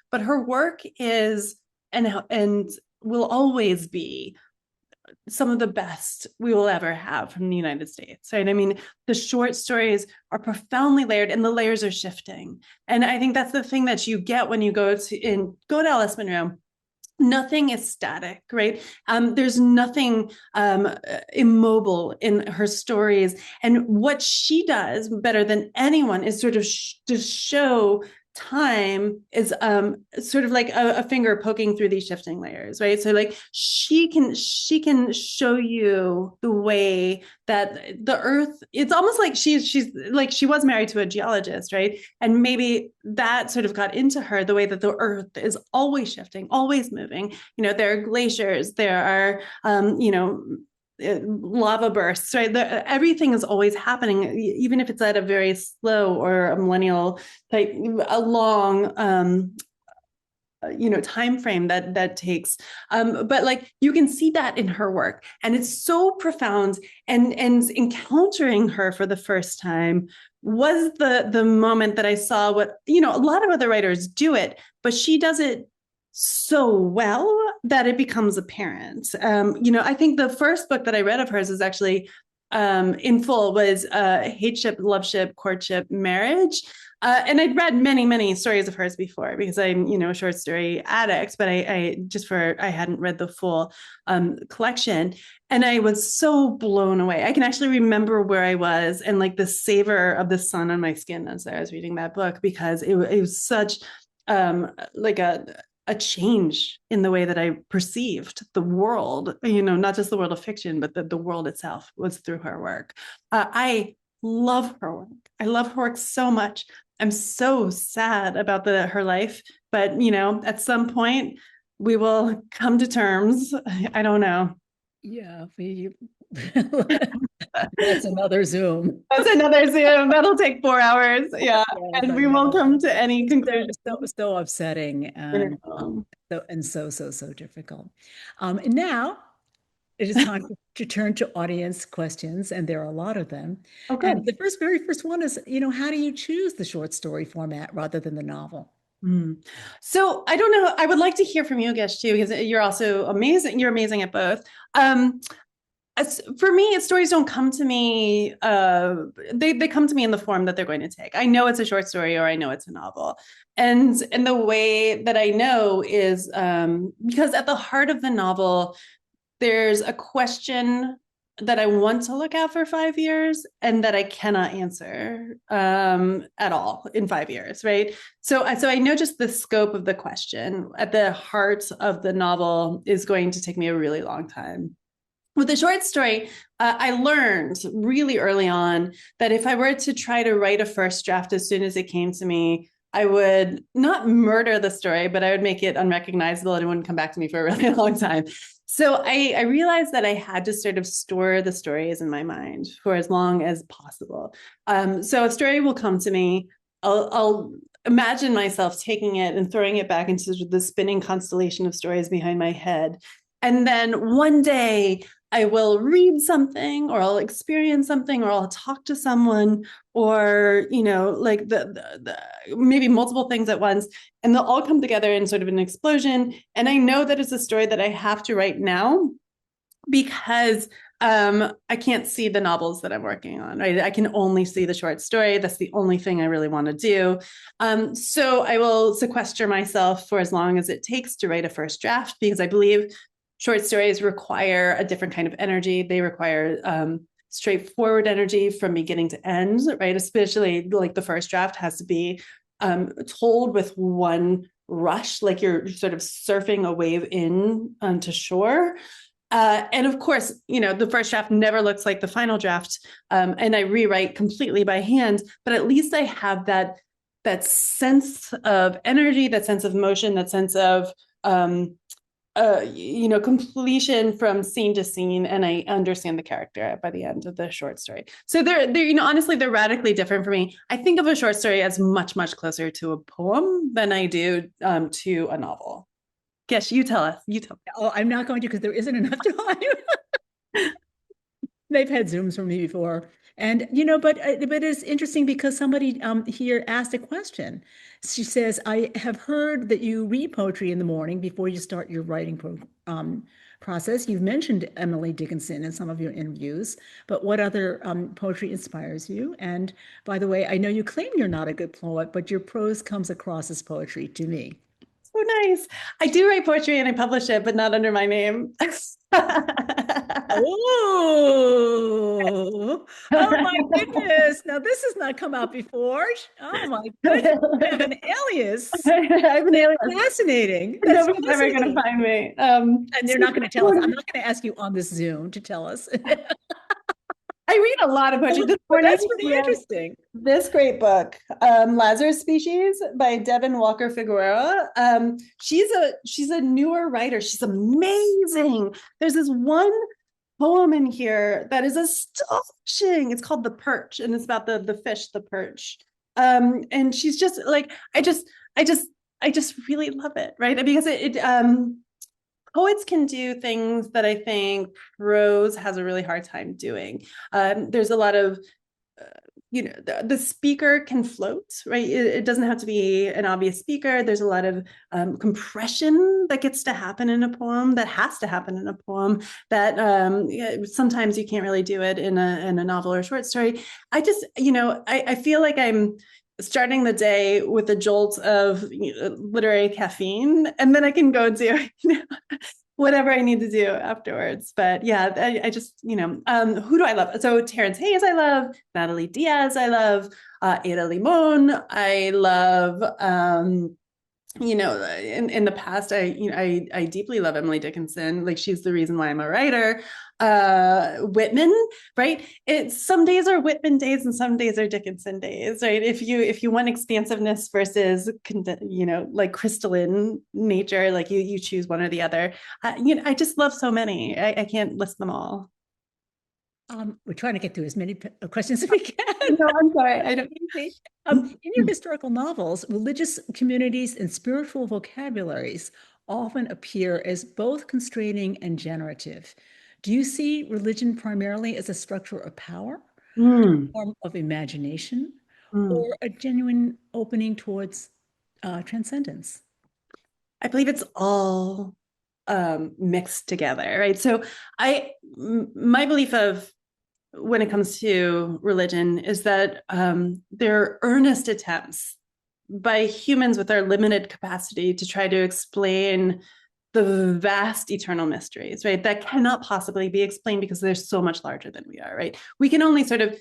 but her work is and will always be some of the best we will ever have from the United States, right? I mean, the short stories are profoundly layered, and the layers are shifting. And I think that's the thing that you get when you go to Alice Munro. Nothing is static, right? There's nothing immobile in her stories. And what she does better than anyone is sort of to show time is sort of like a finger poking through these shifting layers, right? So like she can show you the way that the earth, it's almost like she's like, she was married to a geologist, right? And maybe that sort of got into her, the way that the earth is always shifting, always moving. There are glaciers, there are lava bursts, right? Everything is always happening, even if it's at a very slow or a millennial type, a long time frame that takes, but like you can see that in her work, and it's so profound. And encountering her for the first time was the moment that I saw what a lot of other writers do it, but she does it so well that it becomes apparent. I think the first book that I read of hers is actually in full was Hate Ship, Love Ship, Courtship, Marriage. And I'd read many, many stories of hers before because I'm, a short story addict, but I hadn't read the full collection. And I was so blown away. I can actually remember where I was and like the savor of the sun on my skin as I was reading that book, because it was such like a change in the way that I perceived the world, not just the world of fiction, but the world itself was through her work. I love her work. I love her work so much. I'm so sad about her life, but at some point we will come to terms. I don't know. Yeah, that's another Zoom. That's another Zoom. That'll take 4 hours. Yeah. And we won't come to any conclusion. So upsetting and so difficult. And now it is time to turn to audience questions, and there are a lot of them. Okay. And the very first one is, how do you choose the short story format rather than the novel? Mm. So I don't know. I would like to hear from you, Gish, too, because you're also amazing. You're amazing at both. For me, stories don't come to me. They come to me in the form that they're going to take. I know it's a short story or I know it's a novel, and the way that I know is because at the heart of the novel, there's a question that I want to look at for 5 years and that I cannot answer at all in 5 years, right? So I know just the scope of the question at the heart of the novel is going to take me a really long time. With the short story, I learned really early on that if I were to try to write a first draft as soon as it came to me, I would not murder the story, but I would make it unrecognizable and it wouldn't come back to me for a really long time. So I realized that I had to sort of store the stories in my mind for as long as possible. So a story will come to me. I'll imagine myself taking it and throwing it back into the spinning constellation of stories behind my head. And then one day I will read something or I'll experience something or I'll talk to someone or, like the maybe multiple things at once, and they'll all come together in sort of an explosion. And I know that it's a story that I have to write now because I can't see the novels that I'm working on, right? I can only see the short story. That's the only thing I really want to do. So I will sequester myself for as long as it takes to write a first draft because I believe short stories require a different kind of energy. They require straightforward energy from beginning to end, right? Especially like the first draft has to be told with one rush, like you're sort of surfing a wave in to shore. And of course, the first draft never looks like the final draft. And I rewrite completely by hand, but at least I have that sense of energy, that sense of motion, that sense of completion from scene to scene, and I understand the character by the end of the short story. So they're honestly, they're radically different for me. I think of a short story as much, much closer to a poem than I do to a novel. Gish, you tell us. You tell me. Oh, I'm not going to because there isn't enough time. They've had Zooms from me before. And, but it's interesting because somebody here asked a question. She says, I have heard that you read poetry in the morning before you start your writing process. You've mentioned Emily Dickinson in some of your interviews, but what other poetry inspires you? And by the way, I know you claim you're not a good poet, but your prose comes across as poetry to me. So nice. I do write poetry and I publish it, but not under my name. Oh, oh my goodness. Now this has not come out before. Oh my goodness. You have an alias. I have an alias. Fascinating. That's Nobody's ever going to find me. And they're not going to tell us. I'm not going to ask you on this Zoom to tell us. I read a lot of poetry. This morning, that's pretty interesting. This great book, Lazarus Species by Devin Walker Figueroa. She's a newer writer. She's amazing. There's this one poem in here that is astonishing. It's called The Perch, and it's about the fish, the perch. And she's just like, I just really love it, right? Because poets can do things that I think prose has a really hard time doing. There's a lot of, the speaker can float, right? It doesn't have to be an obvious speaker. There's a lot of compression that gets to happen in a poem, that has to happen in a poem, that sometimes you can't really do it in a novel or a short story. I just, I feel like I'm starting the day with a jolt of literary caffeine, and then I can go do whatever I need to do afterwards. But yeah, I just, who do I love? So Terrence Hayes, I love. Natalie Diaz, I love. Ada Limon, I love. In the past, I deeply love Emily Dickinson. Like, she's the reason why I'm a writer. Whitman, right? Some days are Whitman days and some days are Dickinson days, right? If you want expansiveness versus, like crystalline nature, like you choose one or the other. I just love so many. I can't list them all. We're trying to get through as many questions as we can. No, I'm sorry. I don't. In your historical novels, religious communities and spiritual vocabularies often appear as both constraining and generative. Do you see religion primarily as a structure of power, a form of imagination, or a genuine opening towards transcendence? I believe it's all mixed together, right? So my belief of when it comes to religion is that there are earnest attempts by humans with our limited capacity to try to explain the vast eternal mysteries, right? That cannot possibly be explained because they're so much larger than we are, right? We can only sort of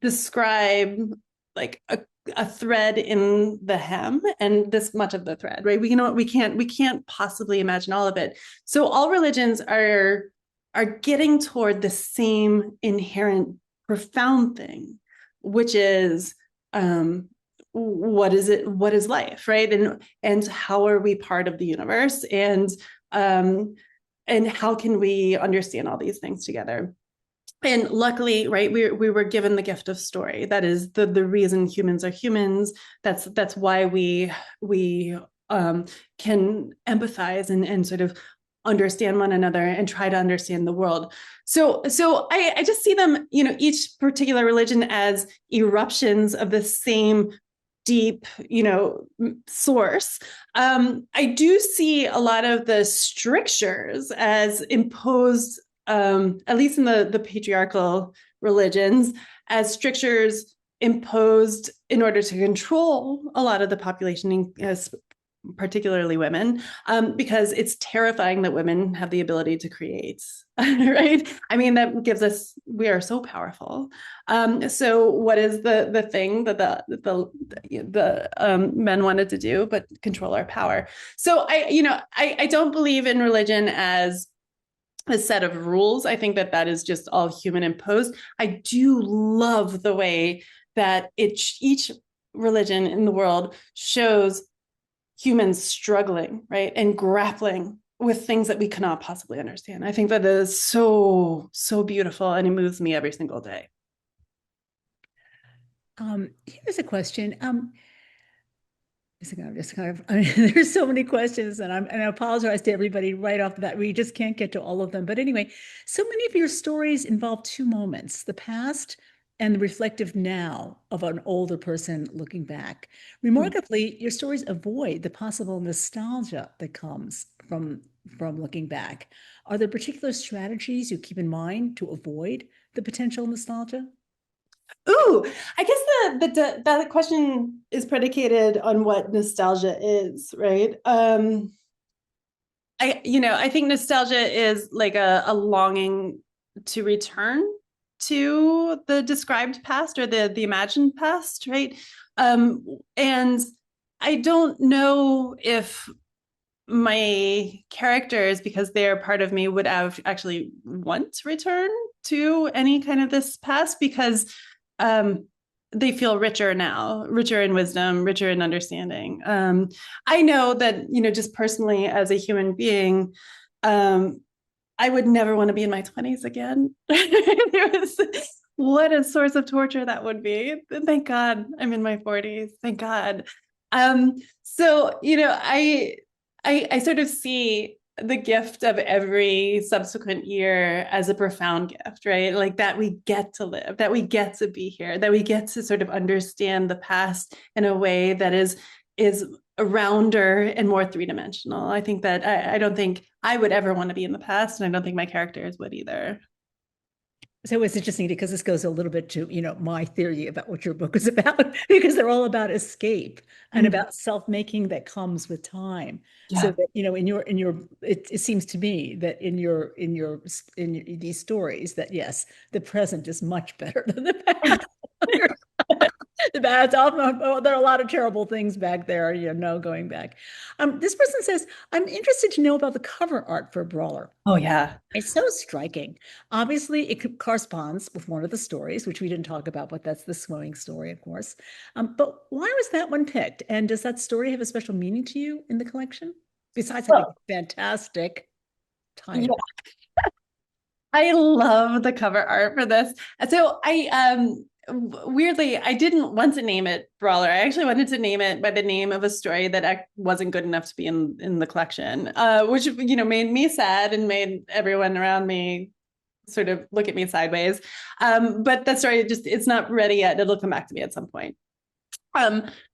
describe like a thread in the hem and this much of the thread, right? We can't possibly imagine all of it. So all religions are getting toward the same inherent profound thing, which is what is it? What is life, right? And how are we part of the universe? And how can we understand all these things together? And luckily, right, we were given the gift of story. That is the reason humans are humans. That's why we can empathize and sort of understand one another and try to understand the world. So I just see them, each particular religion as eruptions of the same deep, source. I do see a lot of the strictures as imposed, at least in the patriarchal religions, as strictures imposed in order to control a lot of the population, particularly women, because it's terrifying that women have the ability to create, right? I mean, that gives us, we are so powerful. So what is the thing that the men wanted to do, but control our power? So I don't believe in religion as a set of rules. I think that is just all human imposed. I do love the way that each religion in the world shows humans struggling, right, and grappling with things that we cannot possibly understand. I think that is so beautiful, and it moves me every single day. Here's a question. There's so many questions, and I apologize to everybody right off the bat. We just can't get to all of them. But anyway, so many of your stories involve two moments: the past and the reflective now of an older person looking back. Remarkably, your stories avoid the possible nostalgia that comes from looking back. Are there particular strategies you keep in mind to avoid the potential nostalgia? Ooh, I guess that question is predicated on what nostalgia is, right? I think nostalgia is like a longing to return to the described past or the imagined past, right? And I don't know if my characters, because they're part of me, would actually want to return to any kind of this past, because they feel richer now, richer in wisdom, richer in understanding. I know that, just personally as a human being, I would never want to be in my 20s again. What a source of torture that would be. Thank God I'm in my 40s. Thank God. So, I sort of see the gift of every subsequent year as a profound gift, right? Like that we get to live, that we get to be here, that we get to sort of understand the past in a way that is rounder and more three-dimensional. I think that I don't think I would ever want to be in the past, and I don't think my characters would either. So it's interesting because this goes a little bit to, my theory about what your book is about, because they're all about escape and about self-making that comes with time. Yeah. So that, it seems to me that in these stories that yes, the present is much better than the past. The bad, there are a lot of terrible things back there, going back. This person says, I'm interested to know about the cover art for Brawler. Oh, yeah. It's so striking. Obviously, it corresponds with one of the stories, which we didn't talk about, but that's the swimming story, of course. But why was that one picked? And does that story have a special meaning to you in the collection? Besides having a fantastic title. Yeah. I love the cover art for this. So weirdly, I didn't want to name it Brawler. I actually wanted to name it by the name of a story that wasn't good enough to be in the collection, which made me sad and made everyone around me sort of look at me sideways. But that story it's not ready yet. It'll come back to me at some point.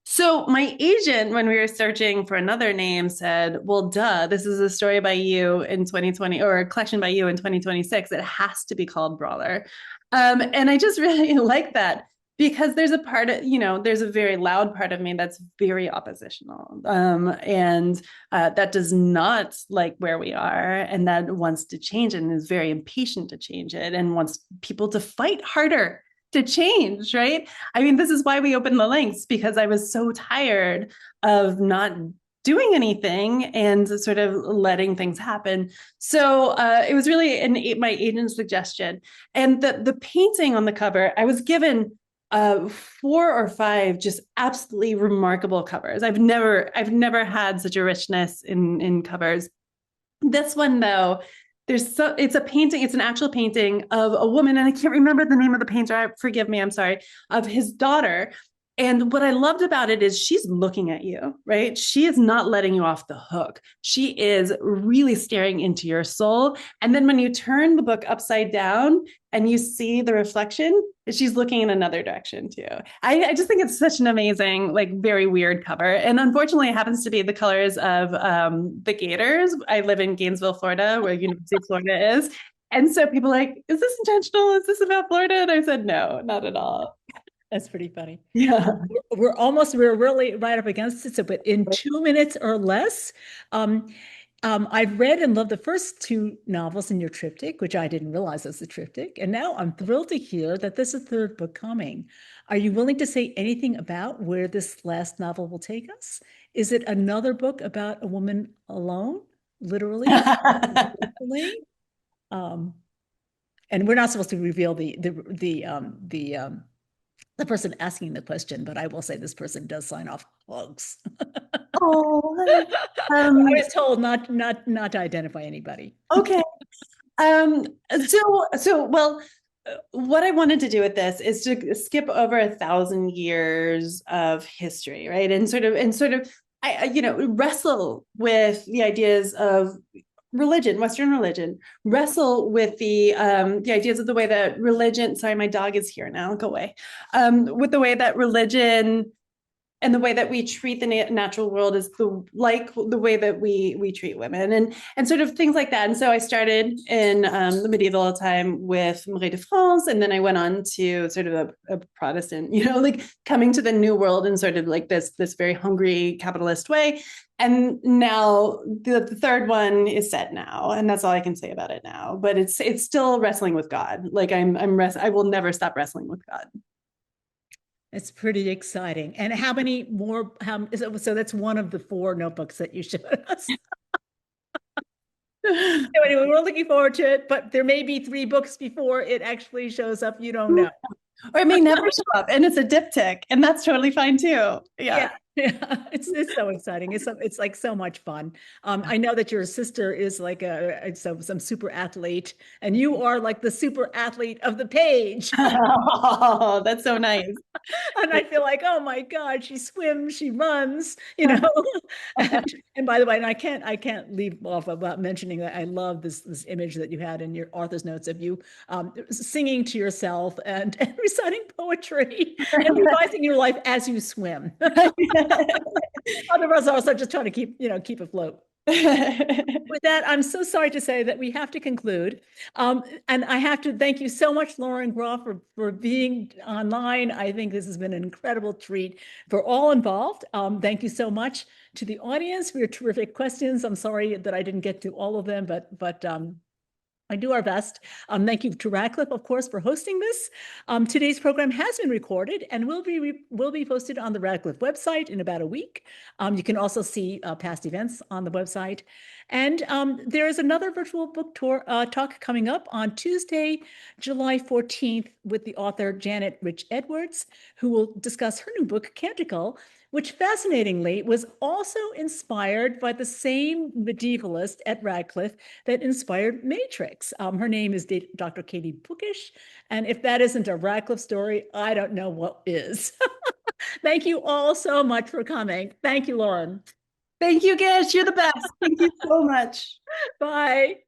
So my agent, when we were searching for another name, said, well, duh, this is a story by you in 2020 or a collection by you in 2026. It has to be called Brawler. And I just really like that because there's a part of, there's a very loud part of me that's very oppositional. And that does not like where we are and that wants to change it and is very impatient to change it and wants people to fight harder to change, right? I mean, this is why we opened the Lynx, because I was so tired of not doing anything and sort of letting things happen. So it was really my agent's suggestion. And the painting on the cover, I was given 4 or 5 just absolutely remarkable covers. I've never had such a richness in covers. This one, though, it's a painting, it's an actual painting of a woman, and I can't remember the name of the painter, forgive me, I'm sorry, of his daughter. And what I loved about it is she's looking at you, right? She is not letting you off the hook. She is really staring into your soul. And then when you turn the book upside down and you see the reflection, she's looking in another direction too. I just think it's such an amazing, like very weird cover. And unfortunately, it happens to be the colors of the Gators. I live in Gainesville, Florida, where University of Florida is. And so people are like, is this intentional? Is this about Florida? And I said, no, not at all. That's pretty funny. Yeah. We're really right up against it. So, but in 2 minutes or less, I've read and loved the first 2 novels in your triptych, which I didn't realize was a triptych. And now I'm thrilled to hear that there's a 3rd book coming. Are you willing to say anything about where this last novel will take us? Is it another book about a woman alone, literally? And we're not supposed to reveal the person asking the question, but I will say this person does sign off hugs. Oh, I was told not to identify anybody. Okay. Well, what I wanted to do with this is to skip over 1,000 years of history, right? And sort of, wrestle with the ideas of religion, Western religion, wrestle with the ideas of the way that religion, sorry, my dog is here now, go away, with the way that religion and the way that we treat the natural world is the way that we treat women and sort of things like that. And so I started in the medieval time with Marie de France, and then I went on to sort of a Protestant, like coming to the New World in sort of like this very hungry capitalist way. And now the 3rd one is set now, and that's all I can say about it now. But it's still wrestling with God. Like I will never stop wrestling with God. It's pretty exciting. And how many more? So that's one of the 4 notebooks that you showed us. So anyway, we're looking forward to it, but there may be 3 books before it actually shows up. You don't know. Or it may never show up, and it's a diptych, and that's totally fine too. Yeah. It's so exciting. It's like so much fun. I know that your sister is like some super athlete, and you are like the super athlete of the page. Oh, that's so nice. And I feel like, oh my God, she swims, she runs, and by the way, and I can't leave off about mentioning that I love this image that you had in your author's notes of you singing to yourself and reciting poetry and revising your life as you swim. Others are also just trying to keep afloat. With that, I'm so sorry to say that we have to conclude. And I have to thank you so much, Lauren Groff, for being online. I think this has been an incredible treat for all involved. Thank you so much to the audience for your terrific questions. I'm sorry that I didn't get to all of them, but I do our best. Thank you to Radcliffe, of course, for hosting this. Today's program has been recorded and will be posted on the Radcliffe website in about a week. You can also see past events on the website. And there is another virtual book tour talk coming up on Tuesday, July 14th, with the author Janet Rich Edwards, who will discuss her new book, Canticle, which fascinatingly was also inspired by the same medievalist at Radcliffe that inspired Matrix. Her name is Dr. Katie Bookish, and if that isn't a Radcliffe story, I don't know what is. Thank you all so much for coming. Thank you, Lauren. Thank you, Gish. You're the best. Thank you so much. Bye.